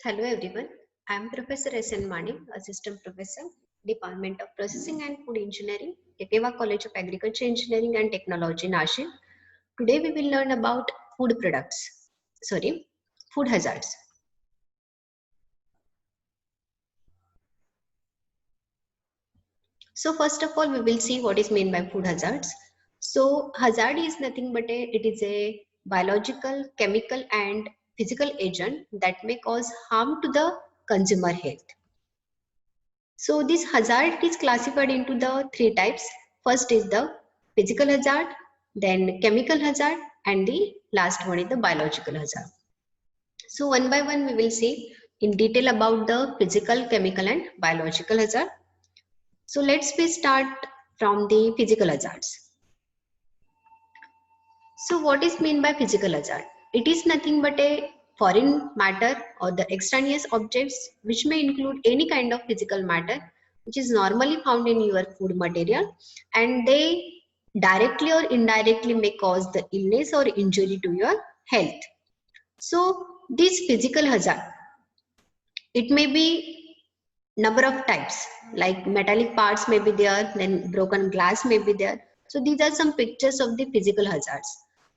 Hello everyone, I am Professor S.N. Mani, Assistant Professor, Department of Processing and Food Engineering, Yakeva College of Agriculture Engineering and Technology, Nashik. Today we will learn about food hazards. So first of all, we will see what is meant by food hazards. So hazard is nothing but it is a biological, chemical and physical agent that may cause harm to the consumer health. So this hazard is classified into the three types. First is the physical hazard, then chemical hazard, and the last one is the biological hazard. So one by one we will see in detail about the physical, chemical and biological hazard. So let's start from the physical hazards. So what is meant by physical hazard? It is nothing but a foreign matter or the extraneous objects which may include any kind of physical matter which is normally found in your food material, and they directly or indirectly may cause the illness or injury to your health. So this physical hazard, it may be number of types, like metallic parts may be there, then broken glass may be there. So these are some pictures of the physical hazards.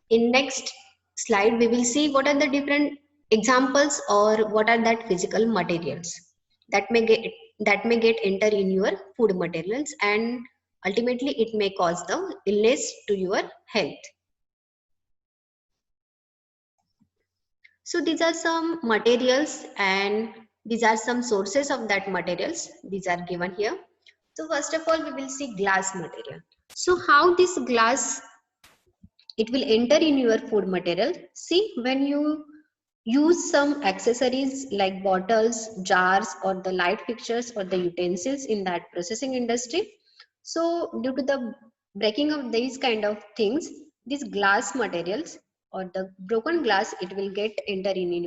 In next slide we will see what are the different examples or what are that physical materials that may get enter in your food materials, and ultimately it may cause the illness to your health. So these are some materials and these are some sources of that materials. These are given here. So first of all, we will see glass material. So how this glass, it will enter in your food material. See, when you use some accessories like bottles, jars or the light fixtures or the utensils in that processing industry. So due to the breaking of these kind of things, these glass materials or the broken glass, it will get enter in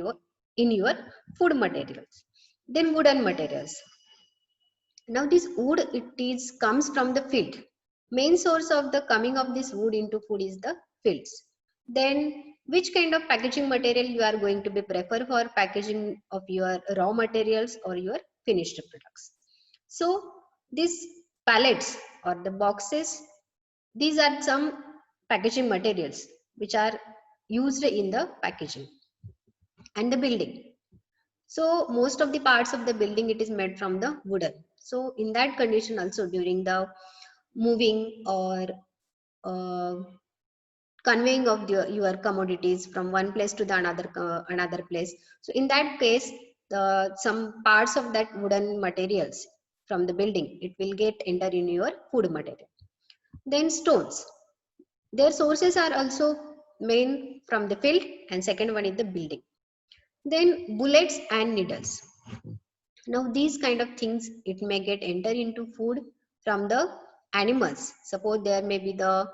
your food materials. Then wooden materials. Now this wood, it is comes from the field. Main source of the coming of this wood into food is the fields. Then which kind of packaging material you are going to be prefer for packaging of your raw materials or your finished products. So these pallets or the boxes, these are some packaging materials which are used in the packaging. And the building. So most of the parts of the building, it is made from the wooden. So in that condition also, during the moving or uh, conveying of your commodities from one place to the another place, so in that case some parts of that wooden materials from the building, it will get enter in your food material. Then stones, their sources are also main from the field, and second one is the building. Then bullets and needles. Now these kind of things, it may get enter into food from the animals. Suppose there may be the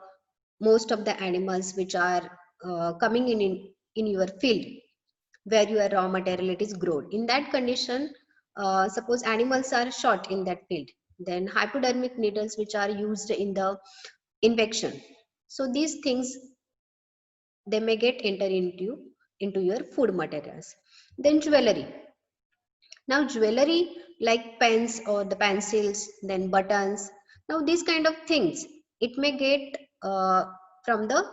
most of the animals which are coming in your field where your raw material it is grown. In that condition, suppose animals are shot in that field, then hypodermic needles which are used in the infection. So these things, they may get enter into your food materials. Then jewelry. Now jewelry like pens or the pencils, then buttons. Now these kind of things, it may get from the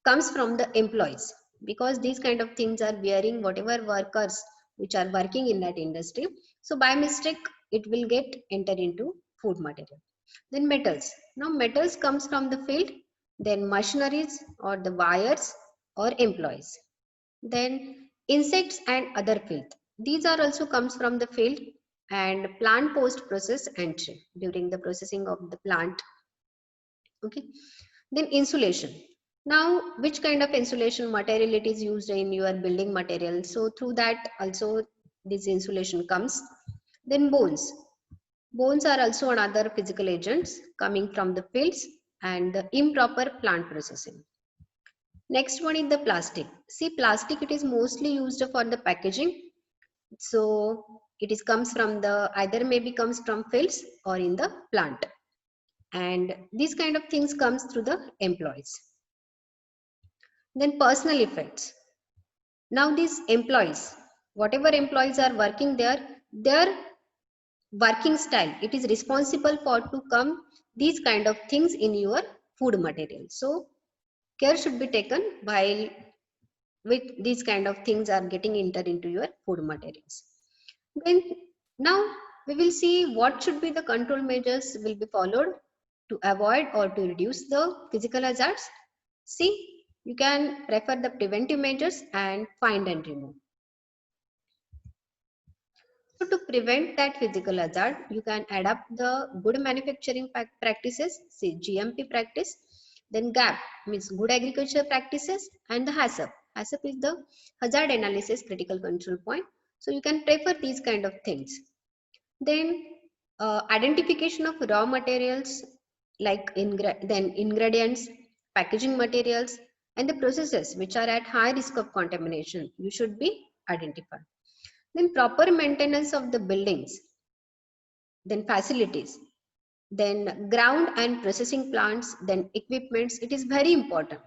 comes from the employees, because these kind of things are wearing whatever workers which are working in that industry. So by mistake, it will get enter into food material. Then metals. Now metals comes from the field, then machineries or the wires or employees. Then insects and other filth. These are also comes from the field, and plant post process entry during the processing of the plant. Okay. Then insulation. Now, which kind of insulation material it is used in your building material? So through that also this insulation comes. Then bones. Bones are also another physical agents coming from the fields and the improper plant processing. Next one is the plastic. See, plastic, it is mostly used for the packaging. So it is comes from the either maybe comes from fields or in the plant. And these kind of things comes through the employees. Then personal effects. Now these employees, whatever employees are working there, their working style, it is responsible for to come these kind of things in your food material. So care should be taken while with these kind of things are getting entered into your food materials. Then now we will see what should be the control measures will be followed to avoid or to reduce the physical hazards. See, you can refer the preventive measures and find and remove. So to prevent that physical hazard, you can adapt the good manufacturing practices, say GMP practice, then GAP means good agriculture practices, and the HACCP. HACCP is the hazard analysis critical control point. So you can prefer these kind of things. Then identification of raw materials like ingredients, packaging materials, and the processes which are at high risk of contamination, you should be identified. Then proper maintenance of the buildings, then facilities, then ground and processing plants, then equipments, it is very important.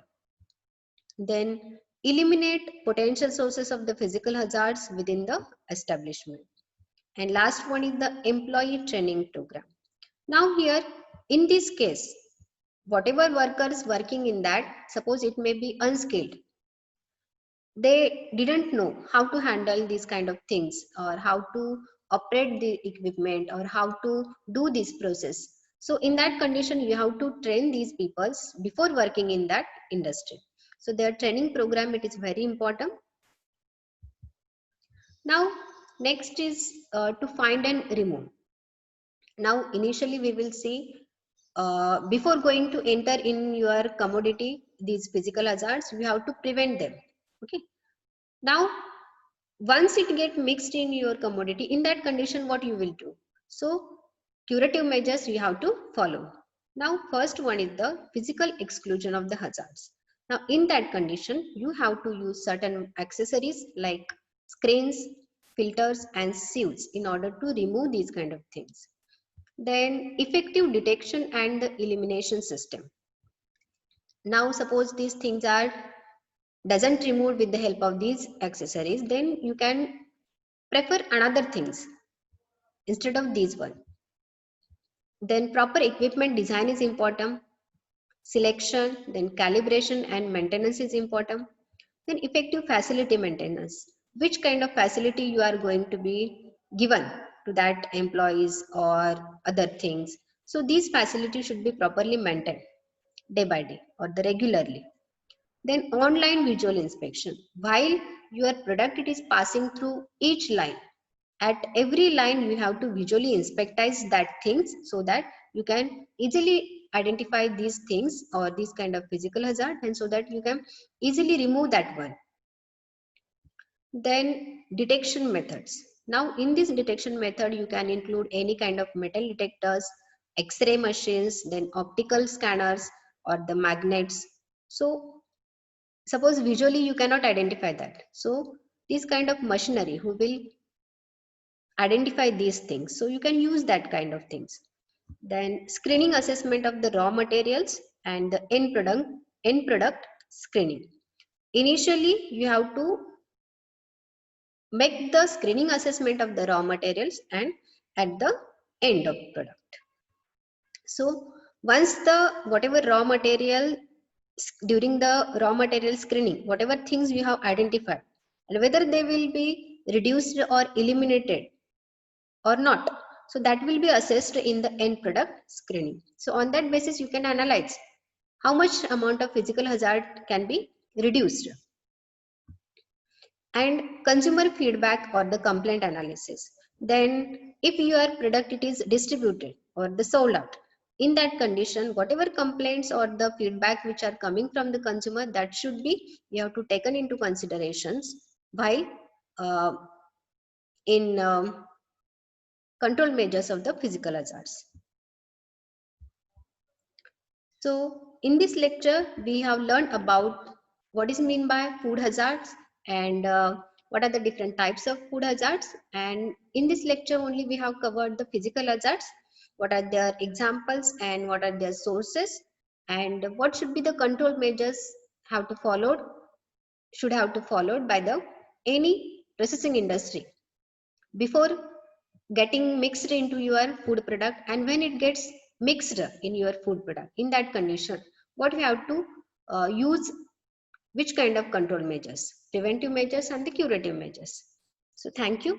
Then eliminate potential sources of the physical hazards within the establishment. And last one is the employee training program. Now here, in this case, whatever workers working in that, suppose it may be unskilled, they didn't know how to handle these kind of things or how to operate the equipment or how to do this process. So in that condition, you have to train these people before working in that industry. So their training program, it is very important. Now next is to find and remove. Now initially we will see before going to enter in your commodity these physical hazards, you have to prevent them. Okay, now once it get mixed in your commodity, in that condition what you will do? So curative measures you have to follow. Now first one is the physical exclusion of the hazards. Now in that condition you have to use certain accessories like screens, filters and sieves in order to remove these kind of things. Then effective detection and the elimination system. Now suppose these things are doesn't remove with the help of these accessories, then you can prefer another things instead of these one. Then proper equipment design is important, selection, then calibration and maintenance is important. Then effective facility maintenance, which kind of facility you are going to be given to that employees or other things. So these facilities should be properly maintained day by day or the regularly. Then online visual inspection, while your product it is passing through each line, at every line you have to visually inspectize that things so that you can easily identify these things or these kind of physical hazard, and so that you can easily remove that one. Then detection methods. Now in this detection method you can include any kind of metal detectors, x-ray machines, then optical scanners or the magnets. So suppose visually you cannot identify that, so this kind of machinery who will identify these things, so you can use that kind of things. Then screening assessment of the raw materials and the end product screening. Initially you have to make the screening assessment of the raw materials and at the end of product. So once the whatever raw material, during the raw material screening, whatever things we have identified and whether they will be reduced or eliminated or not, so that will be assessed in the end product screening. So on that basis you can analyze how much amount of physical hazard can be reduced. And consumer feedback or the complaint analysis. Then if your product it is distributed or the sold out, in that condition whatever complaints or the feedback which are coming from the consumer, that should be you have to taken into considerations while uh, in control measures of the physical hazards. So in this lecture, we have learned about what is meant by food hazards and what are the different types of food hazards. And in this lecture only we have covered the physical hazards, what are their examples and what are their sources, and what should be the control measures have to followed, should have to followed by the any processing industry before getting mixed into your food product, and when it gets mixed in your food product, in that condition what we have to use, which kind of control measures, preventive measures and the curative measures. So thank you.